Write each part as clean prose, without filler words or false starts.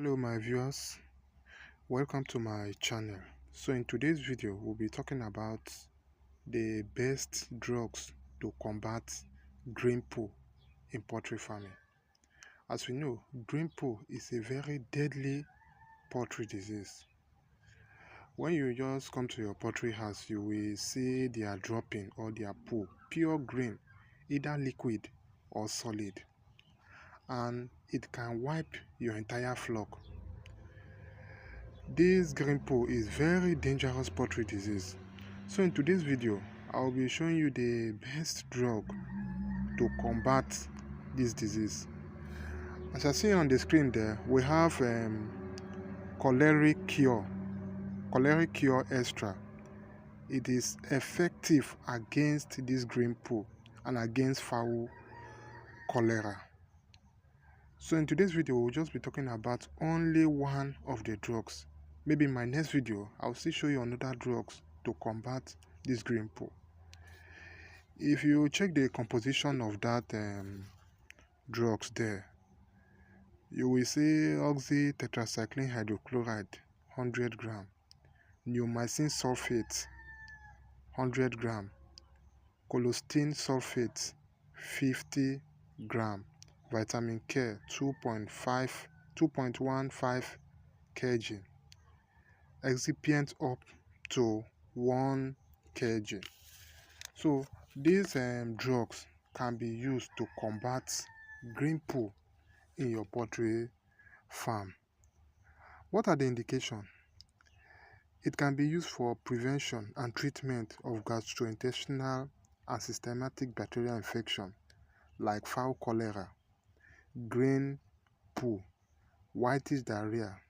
Hello my viewers, welcome to my channel. So in today's video we'll be talking about the best drugs to combat green poo in poultry farming. As we know, green poo is a very deadly poultry disease. When you just come to your poultry house, you will see their dropping or their poo, pure green, either liquid or solid, and it can wipe your entire flock. This green poo is very dangerous poultry disease. So in today's video, I'll be showing you the best drug to combat this disease. As I see on the screen there, we have Choleric Cure Extra. It is effective against this green poo and against fowl cholera. So in today's video, we'll just be talking about only one of the drugs. Maybe in my next video, I'll still show you another drugs to combat this green poo. If you check the composition of that drugs there, you will see oxytetracycline hydrochloride 100 gram, neomycin sulfate 100 gram, colistin sulfate 50 gram, vitamin K 2.15 kg, excipient up to 1 kg. So these drugs can be used to combat green poo in your poultry farm. What are the indications? It can be used for prevention and treatment of gastrointestinal and systematic bacterial infection like fowl cholera, green poo, whitish diarrhea,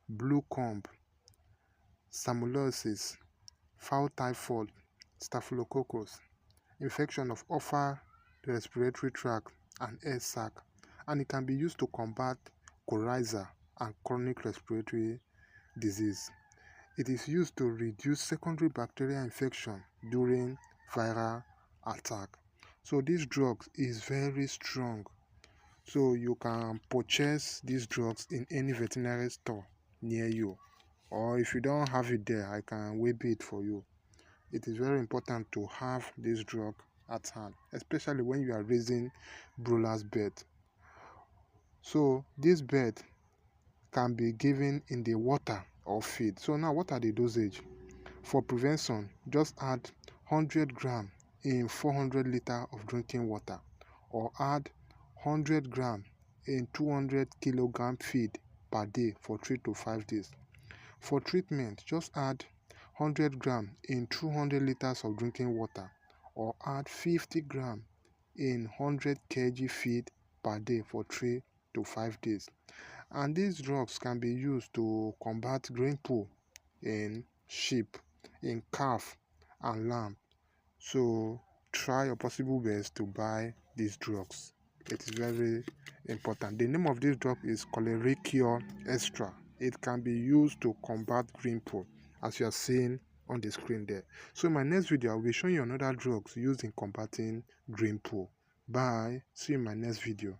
blue comb, salmonellosis, fowl typhoid, staphylococcus, infection of upper respiratory tract and air sac, and it can be used to combat coryza and chronic respiratory disease. It is used to reduce secondary bacterial infection during viral attack. So this drug is very strong. So you can purchase these drugs in any veterinary store near you, or if you don't have it there, I can web it for you. It is very important to have this drug at hand, especially when you are raising broilers bird. So this bird can be given in the water or feed. So now what are the dosage? For prevention, just add 100 gram in 400 liter of drinking water, or add 100 gram in 200 kilogram feed per day for 3 to 5 days. For treatment, just add 100 gram in 200 liters of drinking water, or add 50 gram in 100 kg feed per day for 3 to 5 days. And these drugs can be used to combat green poo in sheep, in calf and lamb. So try your possible best to buy these drugs. It is very important. The name of this drug is Choleric Cure Extra. It can be used to combat green poo, as you are seeing on the screen there. So in my next video, I will be showing you another drugs used in combating green poo. Bye. See you in my next video.